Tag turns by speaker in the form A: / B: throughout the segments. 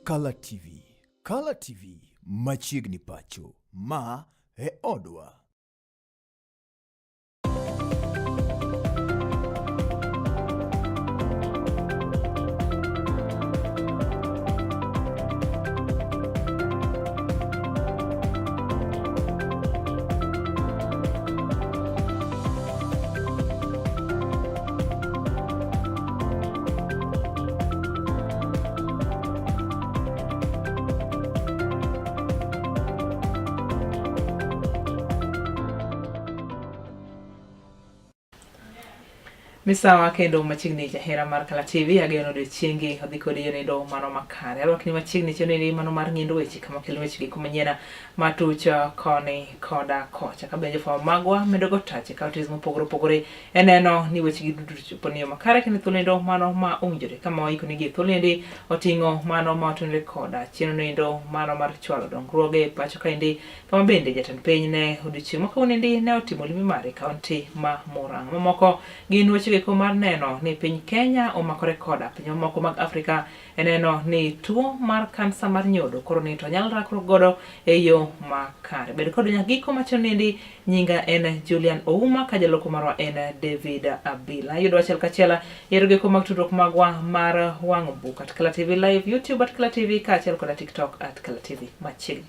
A: kalatvlive. Kalatvlive, machiegni pacho, ma e odwa.
B: Misawa kendo machiegni jahera mar kalatvlive ageno odiochiengi odhi kod yonindo mano makare. Arwakni machiegni choneni mano mar nyindo weche kama kelo wechegi kumanyiena matucha koni koda kocha. Kabenjo fama magwa medogo tache kautis mopogore opogore eneno ni wechegi duto choponi yo makare kendo thulindo mano ma owinjore kama waikoni thulendi oting'o mano ma otenore koda chenro mano mar chwalo dongruoge pacho kaendi kama bende jatend piny ne odiochieng' makawuonendi ne otimo limbe mare kaunti ma Murang'a. Mamoko gin weche mar neno ni piny Kenya omakore koda piny mamoko mag Afrika eneno ni tuo mar kansa mar nyodo koro ni to nyalo rakro godo e yo makare. Bedo kod nyagiko machonendi nyinga en Julian Ouma ka jaloko marwa en David Abila. Yudo achiel kachiel yero giko mag tudruok magwa mar wang' book at kalatvlive live, YouTube at kalatvlive ka achiel kod TikTok at kalatvlive machiegni.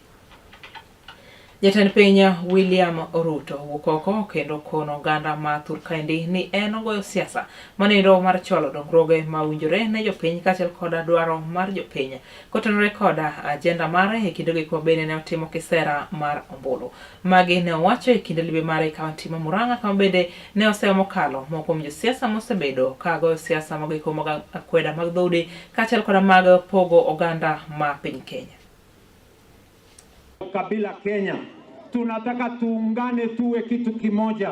B: Jatend piny William Ruto wukoko kendo kono ganda ma thur kaendi ni en ogoyo siasa manindo mar cholo dongruoge ma winjore ne jopiny kaachiel koda dwaro mar jopiny kotenore koda agenda mare e kinde giko bende ne otimo kisera mar ombulu. Magi ne owacho e kinde limbe mare kaunti ma Murang'a kama bende ne oseo mokalo moko kuom josiasa mosebedo ka goyo siasa magiko mag akweda mag dhoudi kaachiel koda mag pogo oganda ma piny Kenya.
C: Kabila Kenya, tunataka tuungane tuwe kitu kimoja.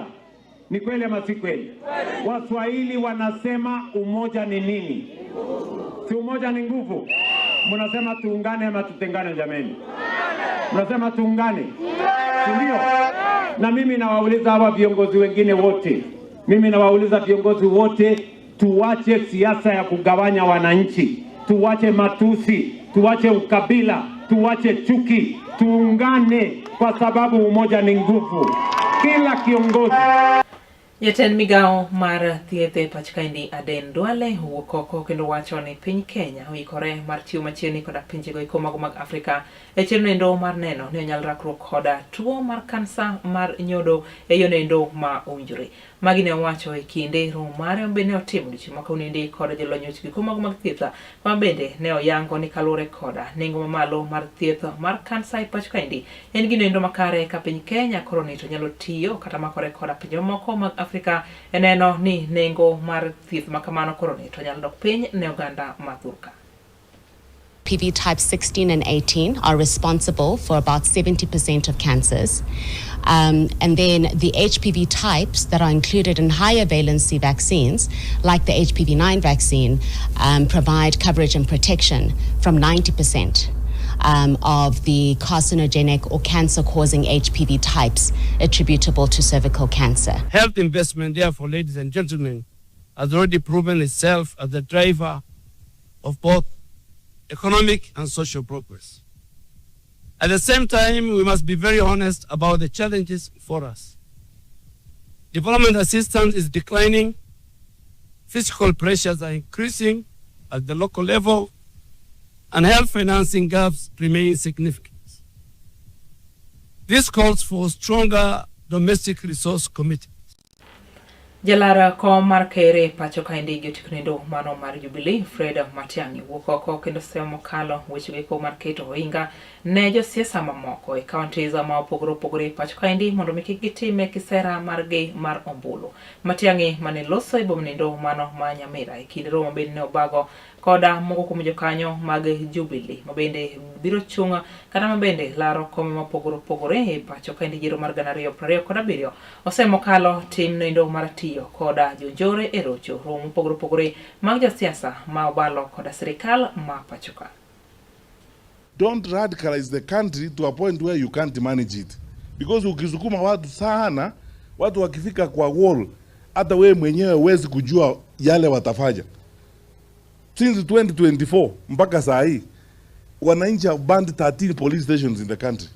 C: Ni kweli ama si kweli? Waswahili wanasema umoja ni nini? Si umoja ni nguvu? Mnasema tuungane ama tutengane jameni? Mnasema tuungane? Ndio. Na mimi nawauliza hawa viongozi wengine wote. Mimi nawauliza viongozi wote tuache siasa ya kugawanya wananchi. Tuache matusi, tuache ukabila, tuache chuki. Tuungane kwa sababu umoja ni nguvu. Kila kiongozi
B: Jatend migao mar thieth pacho kaendi Aden Duale wuokoko kendo wacho ni piny Kenya oikore mar chiwo machiegni koda pinjego iko mago mag Afrika e chenro mar neno ni onyal rakruok koda tuo mar kansa mar nyodo e yonendo ma owinjore. Magi ne owacho e kinde romo mare bende ne otimo odiochieng' makawuonendi koda jolony wechegi mago mag thieth ma bende ne oyango ni kaluwore koda nengo mamalo mar thieth mar kansa e pacho kaendi en ginendo makare ka piny Kenya koro ni to nyalo tiyo kata makore koda pinje mamoko mag Afrika eneno ni nengo mar thieth makamano koro ni to nyalo dok piny ne oganda mathurka.
D: HPV types 16 and 18 are responsible for about 70% of cancers. And then the HPV types that are included in higher valency vaccines, like the HPV-9 vaccine, provide coverage and protection from 90% of the carcinogenic or cancer-causing HPV types attributable to cervical cancer.
E: Health investment, therefore, ladies and gentlemen, has already proven itself as the driver of both economic and social progress. At the same time, we must be very honest about the challenges for us. Development assistance is declining, fiscal pressures are increasing at the local level, and health financing gaps remain significant. This calls for stronger domestic resource commitment.
B: Jalara ko mar kere pacho kaendi jotiknindo mano mar Jubilee Fred Matiang'i wuokoko kendo seo mokalo wechegi ko mar keto ohinga ne josiasa mamoko e kaunti ma opogore opogore pacho kaendi mondo miki gitime kisera margi mar ombulu. Matiang'i mane loso e bomnindo mano ma Nyamira e kinde romo bende ne obago koda moko kuom jokanyo mag Jubilee mabende biro chunga kata mabende laro kome mopogore opogore e pacho kaendi jiro mar 2027 osemokalo tim nindo mar tiyo koda jonjore e rocho romo mopogore opogore mag josiasa ma obalo koda sirikal ma pachoka.
F: Don't radicalize the country to a point where you can't manage it, because ukisukuma watu sana, watu wakifika kwa wall, hata wewe mwenyewe huwezi kujua yale watafanya. Since 2024 mpaka saa hii wananchi have banned 13 police stations in the country.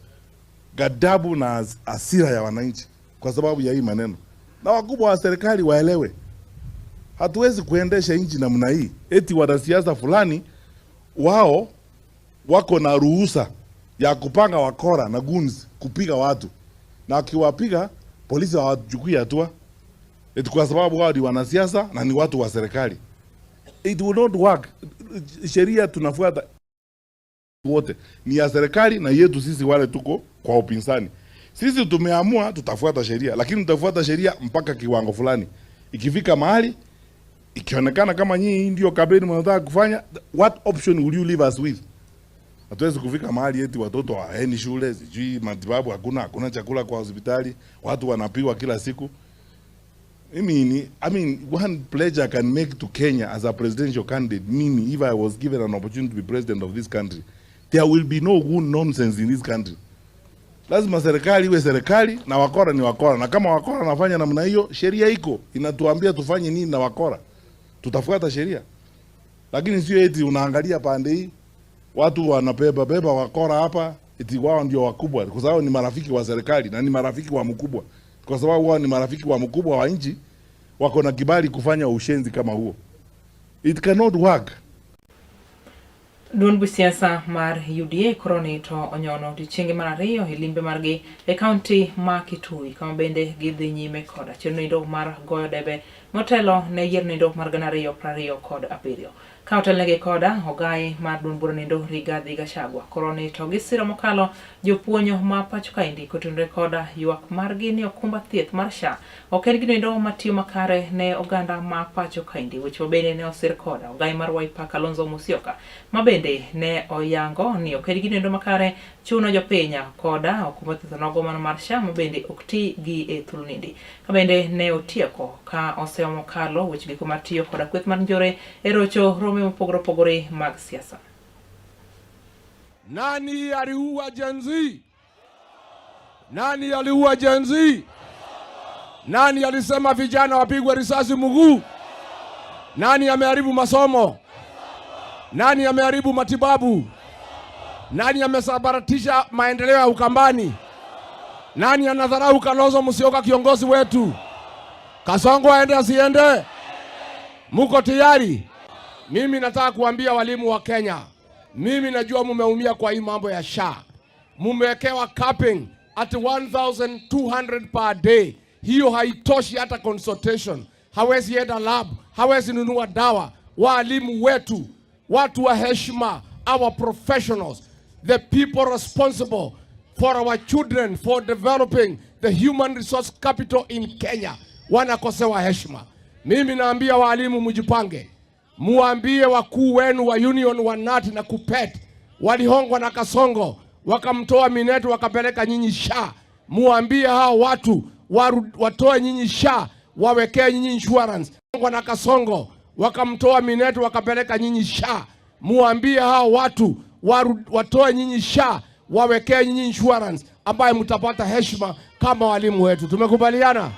F: Ghadhabu na hasira ya wananchi kwa sababu ya hii maneno. Na wakubwa wa serikali waelewe. Hatuwezi kuendesha nchi namna hii. Eti wanasiasa fulani wao wako na ruhusa ya kupanga wakora na goons kupiga watu. Na wakiwapiga polisi hawachukui hatua. Eti kwa sababu wao ni wanasiasa na ni watu wa serikali. It will not work. Sheria tunafuata wote ni ya serikali na yetu sisi wale tuko kwa upinzani. Sisi tumeamua tutafuata sheria, lakini tutafuata sheria mpaka kiwango fulani. Ikifika mahali ikionekana kama nyinyi ndio kampeni mnataka kufanya, what option will you leave us with? Hatuwezi kufika mahali eti watoto hawaendi shule, sijui matibabu hakuna chakula kwa hospitali, watu wanapigwa kila siku. I mean, one pledge I can make to Kenya as a presidential candidate, mimi, if I was given an opportunity to be president of this country, there will be no good nonsense in this country. Lazima serikali iwe serikali na wakora ni wakora. Na kama wakora nafanya namna hiyo, sheria iko inatuambia tufanye nini na wakora. Tutafuata sheria. Lakini sio eti unaangalia pande hii watu wanabeba wakora hapa eti wao ndio wakubwa kwa sababu ni marafiki wa serikali na ni marafiki wa mkubwa. Kwa sababu wao ni marafiki wa mkubwa wa nchi wako na kibali kufanya ushenzi kama huo. It cannot work.
B: Duon busiasa mar UDA koroni to onyono odiochienge mar ariyo e limbe margi e kaunti ma Kitui kama bende gidhi nyime koda chenro mar goyo debe motelo ne yiero mar 2027. Ka otelnegi koda ogai mar duond bura Rigathi Gachagua koroni to gisiro mokalo jopuonyo ma pacho kaendi kotenore koda ywak margi ni okumba thieth mar SHA ok en gino matiyo makare ne oganda ma pacho kaendi weche bende ne osir koda ogai mar Wiper Kalonzo Musyoka mabende ne oyango ni ok en gino makare chuno jopiny koda okumba thieth nogo mar SHA mabende ok ti gi e thulnindi kabende ne otieko ka oseomo kalo weche giko matiyo koda kweth mar njore e rocho mopogore mag siasa.
G: Nani aliua Gen Z? Nani aliua Gen Z? Nani alisema vijana wapigwe risasi mguu? Nani ameharibu masomo? Nani ameharibu matibabu? Nani amesabaratisha maendeleo ya Ukambani? Nani anadharau Kalonzo Musyoka kiongozi wetu? Kasongo aende asiende? Muko tayari? Mimi nataka kuambia walimu wa Kenya, mimi najua mumeumia kwa hii mambo ya SHA. Mumewekewa capping at 1,200 per day. Hiyo haitoshi hata consultation. Hawezi enda lab, hawezi nunua dawa. Walimu wetu, watu wa heshima, our professionals, the people responsible for our children, for developing the human resource capital in Kenya, wanakosewa heshima. Mimi naambia walimu mjipange. Muambie wakuu wenu wa union wa NAT na KUPPET walihongwa na Kasongo wakamtoa Minetu wakapeleka nyinyi SHA. Muambie hao watu watoe nyinyi SHA wawekee nyinyi insurance. Hongwa na Kasongo wakamtoa Minetu wakapeleka nyinyi SHA. Muambie hao watu watoe nyinyi SHA wawekee nyinyi insurance ambaye mtapata heshima kama walimu wetu. Tumekubaliana?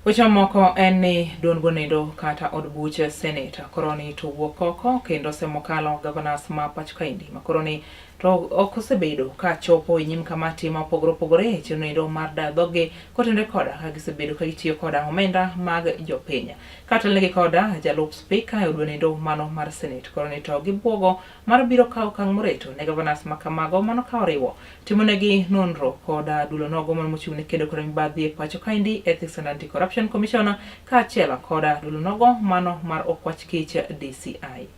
B: Weche moko en ni duond bura kata od buche seneta koroni to wuok oko kendo semokalo governors ma pacho kaendi ma koroni to ok osebedo ka chopo nyim kamati ma opogore chenro mar dhoge kotenore koda ka gisebedo ka gitiyo koda omenda mag jopiny kata legi koda jalup speaker e od mano mar senate koroni to gibuogo mar biro kawo okang' moreto ne governors ma kamago mano ka oriwo timonegi nonro koda dulo nogo man mochung'ne kendo kod mibadhi e pacho kaendi Ethics and Anti-Corruption Commissioner kaachiel koda dulo nogo mano mar okwach kich DCI.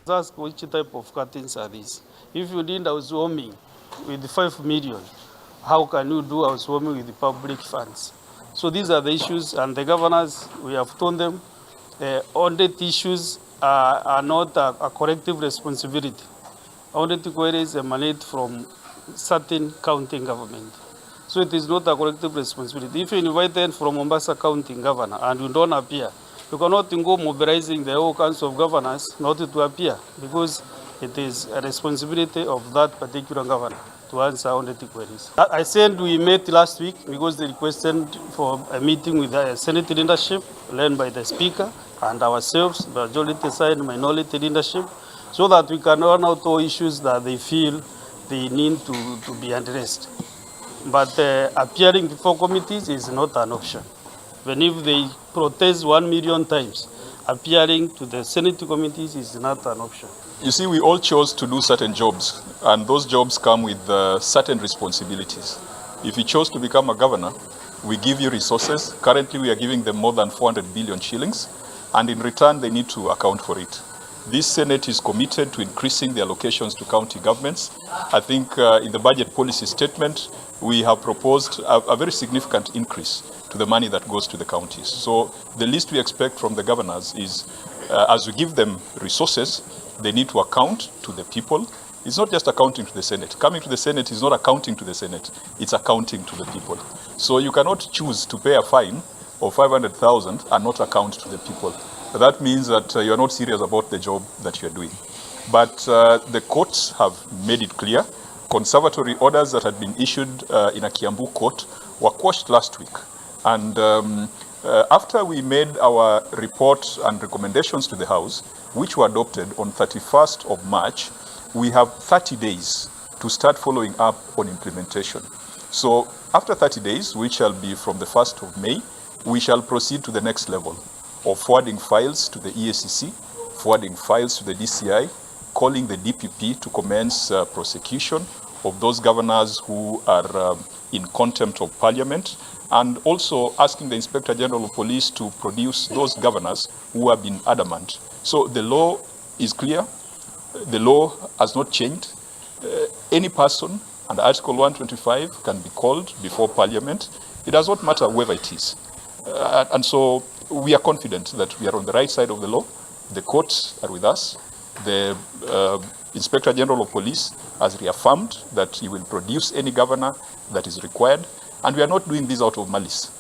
H: Ask which type of curtains are these. If you did housewarming with 5 million, how can you do housewarming with the public funds? So these are the issues, and the governors, we have told them, audit issues are not a collective responsibility. Audit queries emanate from certain county government. So it is not a collective responsibility. If you invite them from Mombasa County Governor and you don't appear, you cannot go mobilizing the whole council of governors not to appear, because it is a responsibility of that particular governor to answer on the queries. I said we met last week because they requested for a meeting with the Senate leadership led by the Speaker and ourselves, majority side, minority leadership, so that we can run out all issues that they feel they need to be addressed. But appearing before committees is not an option. Even if they protest 1 million times, appearing to the Senate committees is not an option.
I: You see, we all chose to do certain jobs, and those jobs come with certain responsibilities. If you chose to become a governor, we give you resources. Currently, we are giving them more than 400 billion shillings, and in return, they need to account for it. This Senate is committed to increasing the allocations to county governments. I think in the budget policy statement, we have proposed a very significant increase to the money that goes to the counties. So the least we expect from the governors is, as we give them resources, they need to account to the people. It's not just accounting to the Senate. Coming to the Senate is not accounting to the Senate. It's accounting to the people. So you cannot choose to pay a fine of 500,000 and not account to the people. That means that you are not serious about the job that you are doing. But the courts have made it clear. Conservatory orders that had been issued in a Kiambu court were quashed last week. And after we made our report and recommendations to the House, which were adopted on 31st of March, we have 30 days to start following up on implementation. So after 30 days, which shall be from the 1st of May, we shall proceed to the next level of forwarding files to the EACC, forwarding files to the DCI, calling the DPP to commence prosecution of those governors who are in contempt of Parliament, and also asking the Inspector General of Police to produce those governors who have been adamant. So the law is clear. The law has not changed. Any person under Article 125 can be called before Parliament. It does not matter whoever it is. And so we are confident that we are on the right side of the law. The courts are with us. The Inspector General of Police has reaffirmed that he will produce any governor that is required. And we are not doing this out of malice.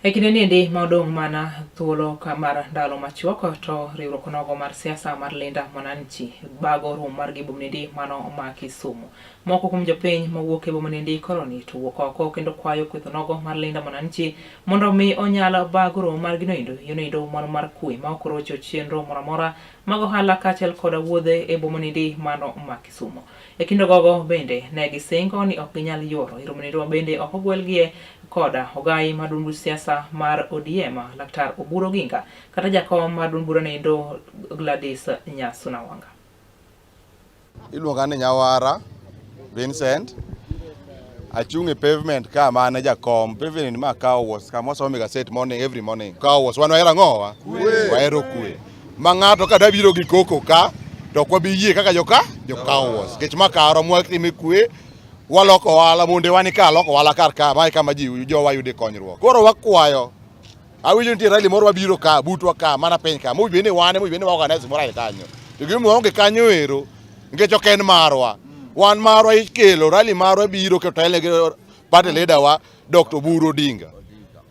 B: Ekinendi maudong mana thuolo kamar ndalo machuoko to riwruok nogo mar siasa mar Linda Mwananchi bago rum mar gibumnindi mano ma Kisumu. Moko kuom jopiny mawuok e bomnindi koloni to wuok oko kendo kwayo kweth nogo mar Linda Mwananchi mondo mi onyalo bago rum mar ginoindo mano mar kwe ma ok rocho chenro moramora mag ohala kaachiel koda wuodhe e bomnindi mano ma Kisumu. E kinde gogo bende ne gisingo ni ok ginyal yoro romnindo bende ok ogwelgie koda ogai madungu siasa mar ODM Laktar Oburu Oginga kata jakom madungu nendo Gladys Nyasunawanga.
J: Iluonga ni Nyawara Vincent achunge pavement ka mane jakom pavement ma ka was kama so mega set morning every morning ka was wan era ngowa waero kwe mangato kada biro gi koko ka to kwa biye kaka joka was kech makaro mwatime kwe waloko wala munde wani ka loko wala kar ka mai kama ji jo wayude konyruok koro wakwayo awinjo ntie rally moro wabiro ka butwa ka mana peny ka mu bene wane mu bene organize moro ai kanyo to gimu onge kanyo ero ngecho ken marwa wan marwa ikelo rally marwa biro ke tele party leader wa Dr. Oburu Oginga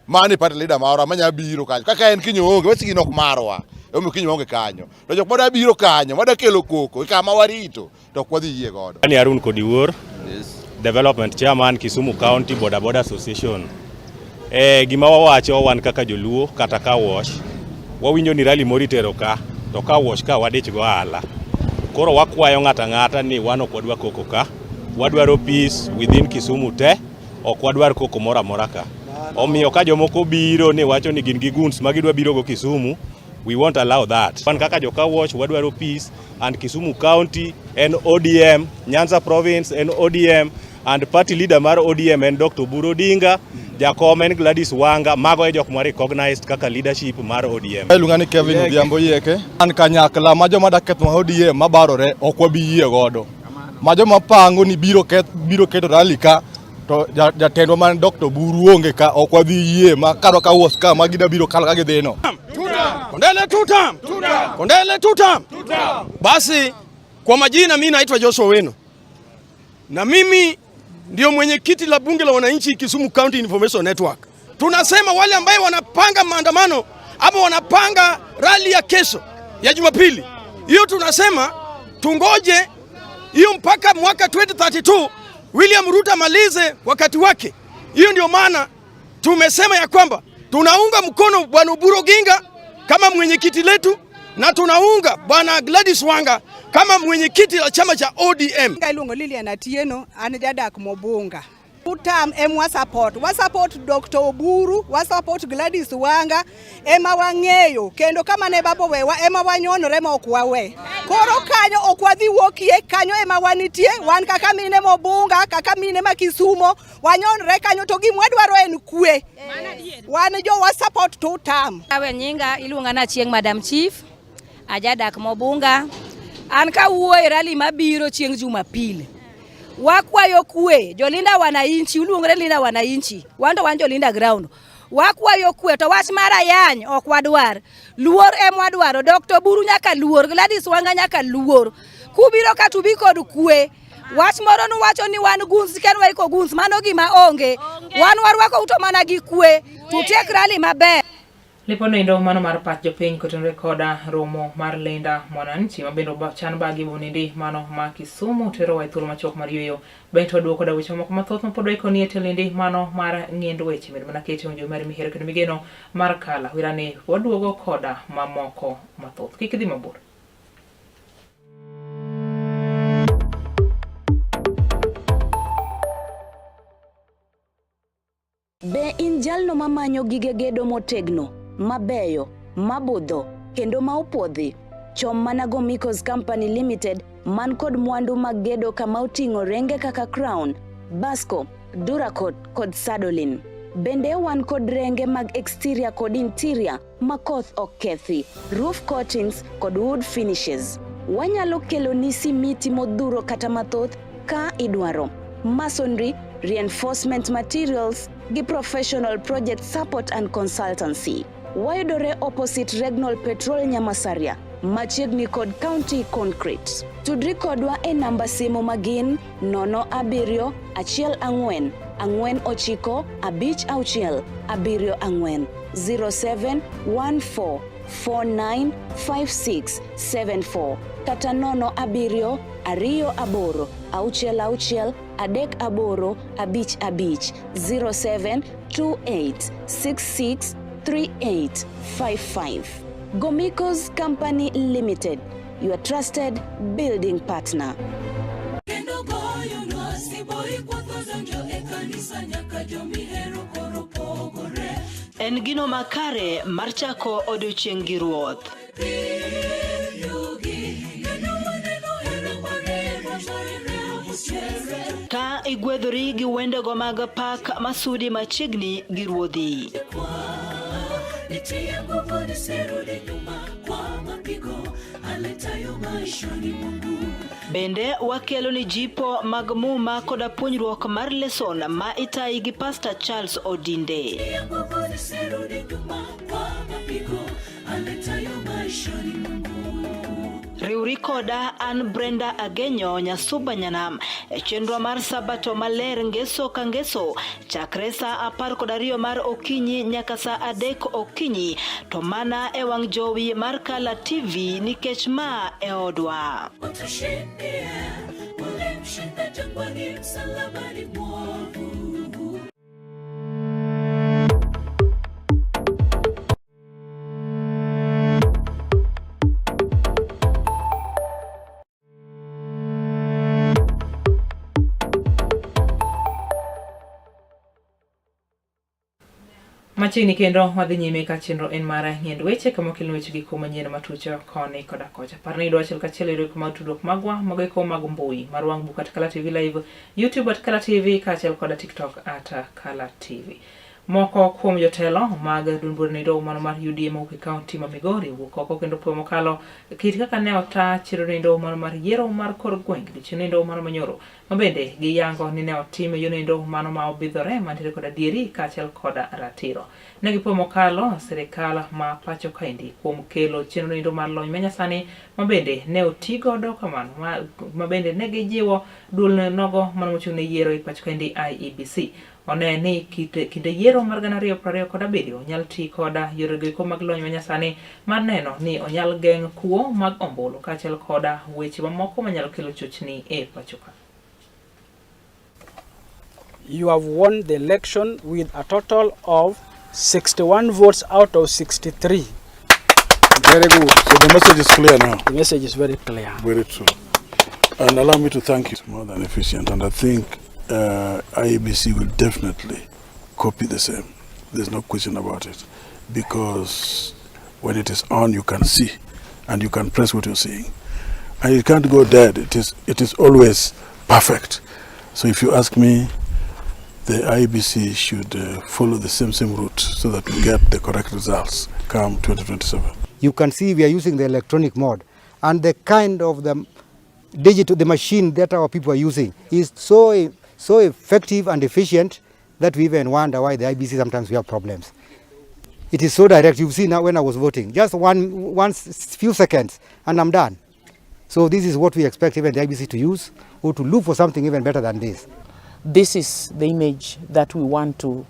J: mani party leader marwa manya biro kanyo kaka en kinyo onge wesigi nok marwa omo kinyo onge kanyo to jok moda biro kanyo moda kelo koko kama warito to kwadhi yie godo
K: ani Arun Kodiwuor Development Chairman Kisumu County Boda Association. Gima wawacho wan kaka joluo kata ka wash wawinjo ni rally moritero ka to ka wash ka wadich go ala koro wakwayo ng'ata ni wan ok wadwa koko ka wadwaro peace within Kisumu te ok wadwar koko mora ka omiyo ka jomoko biro ni wacho ni gin gi guns magidwa biro go Kisumu we won't allow that. Wan kaka joka wash wadwaro peace and Kisumu County and ODM Nyanza Province and ODM and party leader mar ODM and Dr. Oburu Oginga jakom en Gladys Wanga mago e jok ma recognized kaka leadership mar ODM.
J: Lungani Kevin Odhiambo Yeke an kanyakla ma joma daket ma ODM mabarore ok wabiyie godo ma joma pango ni biro keto rally ka to jatendwa man Dr. Oburu onge ka ok wadhiyie ma karo ka wos ka ma gida biro kala ka gidhino Kondele tutam. Basi kwa majina mimi naitwa Joshua Weno na mimi ndio mwenyekiti la bunge la wananchi Kisumu County Information Network. Tunasema wale ambao wanapanga maandamano ama wanapanga rally ya kesho ya Jumapili, hiyo tunasema tungoje hiyo mpaka mwaka 2032 William Ruto malize wakati wake. Hiyo ndio maana tumesema ya kwamba tunaunga mkono Bwana Oburu Oginga kama mwenyekiti letu
L: na tunaunga bwana Gladys Wanga kama mwenyekiti wa chama cha ODM.
M: Ilungo Lilian Atieno anajadak Mobunga. Utam emwa support Dr. Oburu, wa support Gladys Wanga, ema wangeyo kendo kama ne babo wewa ema wanyonore ma okwawe. Koro kanyo okwadhi wokie kanyo ema wanitie wan kaka mine Mobunga kaka mine ma Kisumo wanyonore kanyo to gimwadwaro en kwe. Wan jo wa support to tam.
N: Awe nyinga iluonga na Chieng Madam Chief ajadak Mobunga. An ka wuoyo rally mabiro chieng Jumapili. Wakwayo kwe jolinda wananchi uluongre linda wananchi wando wanjo linda ground wakwayo kwe to wach mara yany ok wadwar luor emwadwaro Dr. Buru nyaka luor Gladys Wanga nyaka luor kubiro ka tubi kod kwe wach moro nu wacho ni wan guns ken waiko guns mano gima onge wan warwako uto mana gi kwe tutiek rally maber.
B: Lipono indo mano mar pach jopiny kotenore koda romo mar lenda mwananchi mabendo chan bagi bonindi mano ma Kisumu tero wa thuolo machok mar yueyo bento duoko da weche moko mathoth mapod waikoni e telendi mano mar ng'endo weche med mana kete onjo mar mihero kendo migeno mar kala wirani waduogo koda mamoko mathoth kik idhi mabor.
O: Be in jalno mamanyo gige gedo motegno mabeyo, mabudho, kendo maopodhi. Chom mana Gomikos Company Limited man kod mwandu mag gedo kama oting'o renge kaka Crown, Basco, Duracot kod Sadolin. Bende wan kod renge mag exterior kod interior makoth ok kethi, roof coatings kod wood finishes. Wanyalo kelo ni simiti modhuro kata mathoth ka idwaro. Masonry, reinforcement materials, gi professional project support and consultancy. Wayudore opposite Regnal Petrol Nyamasaria, machiegni kod County Concrete. Tudri kodwa e namba simu magin 07 14 49 56 74 0714495674 kata 07 28 66 38 55 0728663855. Gomikos Company Limited, your trusted building partner.
P: En gino makare mar chako odiochieng' gi ruoth. Ka igwedhori gi wendego mag pak masudi machiegni gi ruodhi. Bende wakelo ni jipo mag muma koda puonjruok mar lesson ma itayi gi Pastor Charles Odinde. Riuri koda an Brenda Agenyo Nyasuba Nyanam e chenro mar sabato maler ngeso ka ngeso chakre sa 12 mar okinyi nyaka sa 3 okinyi to mana e wang jowi mar Kala TV nikech ma e odwa.
B: Machiegni kendo wadhi nyime ka chenro en mara ng'endo weche kama kelo weche gi manyien matucho koni koda kocha. Parni idwa achiel kachiel yore kuma tudruok magwa mageko mag mbui mar wang buka at Kala TV live, YouTube at Kala TV kachiel koda TikTok at Kala TV. Moko kuom jotelo mag dumbur nido mano mar UDM e kaunti ma Migori wuok kendo puo mokalo kit kaka ne ota chiro nido mano mar yiero mar kor gweng' dichieng' nido mano manyoro mabende gi yango ni ne otime yo nido mano ma obidhore mantiere koda dieri kachiel koda ratiro. Ne gipuo mokalo serikal ma pacho kaendi kuom kelo chenro nido mar lony manyasani mabende ne otigodo kamano mabende ne gijiwo dul nogo mano mochung' ne yiero e pacho kaendi IEBC. One ni kinde yiero mar 2027 onyal ti koda yore goeko mag lony manyasani mar neno ni onyal geng' kuo mag ombulu kachiel koda weche mamoko manyalo kelo chochni e pachoka.
Q: You have won the election with a total of 61 votes out of 63.
R: Very good.
S: So the message is clear now.
R: The message is very clear.
S: Very true. And allow me to thank you. It's more than efficient. And I think IEBC will definitely copy the same. There's no question about it. Because when it is on, you can see and you can press what you're seeing. And it can't go dead. It is always perfect. So if you ask me, the IEBC should follow the same route so that we get the correct results come 2027.
T: You can see we are using the electronic mode, and the kind of the machine that our people are using is so effective and efficient that we even wonder why the IEBC sometimes we have problems. It is so direct. You've seen now when I was voting, just one few seconds and I'm done. So this is what we expect even the IEBC to use, or to look for something even better than this.
U: This is the image that we want to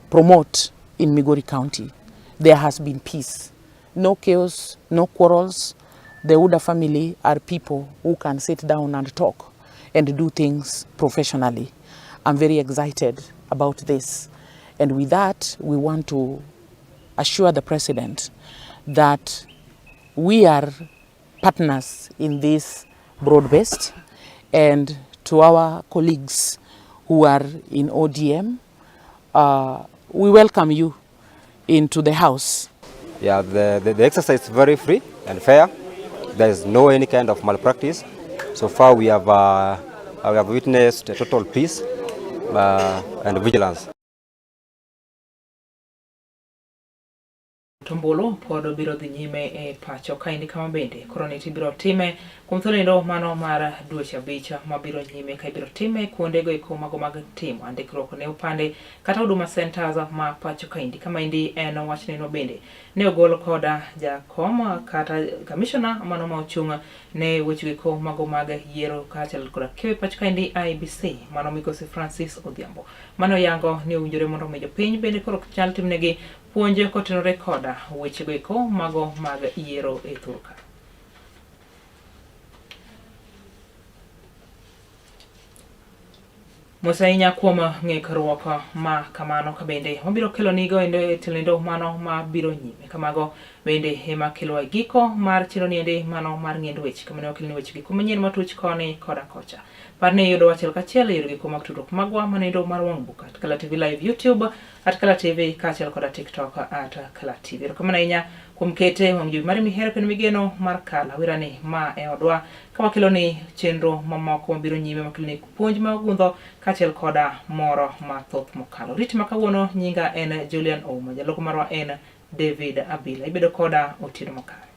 U: promote in Migori County. There has been peace, no chaos, no quarrels. The Uda family are people who can sit down and talk and do things professionally. I'm very excited about this. And with that, we want to assure the President that we are partners in this broad-based, and to our colleagues who are in ODM, we welcome you into the house.
V: Yeah, the exercise is very free and fair. There is no any kind of malpractice. So far we have witnessed a total peace and vigilance.
B: Tombolo pod biro dhi nyime e pacho kaendi kama bende koro ne tibiro time kuom thuolo mano mar dweche 5 mabiro nyime ka ibiro time kuondego eko mago mag timo andikruok ne opande kata huduma centers ma pacho kaendi kama indi en wachneno bende ne ogol koda jakom kata commissioner mano ma ochung' ne weche eko mago mag yiero kaachiel koda keyo pacho kaendi IEBC mano migosi Francis Odhiambo mano yango ni owinjore mondo mi jopiny bende koro chal timnegi puonje kotenore koda wechego eko mago mag yiero e Thurka. Mosainya kuom ng'ikruok ma kamano ka bende mabiro kelo nigo e tilendo mano ma biro nyime kamago bende ema kelo giko mar chiro niende mano mar ng'end weche kama ne okelni weche giko manyien matuch koni koda kocha. Parne yudo achiel kachiel yudo giko mag tudruok magwa manendo mar wang' buka at kalatvlive YouTube at kalatvlive kaachiel koda TikTok at kalatvlive. Erokamano ahinya kuom kete wang' jowi mari mihero kendo migeno mar kala wirani ma e odwa ka wakelo ni chenro mamoko mabiro nyime makelo ni puonj ma ogundho kaachiel koda moro mathoth mokalo. Rit ma kawuono nyinga en Julian Ouma, jaloko marwa en David Abila. Ibedo koda Otieno Makare.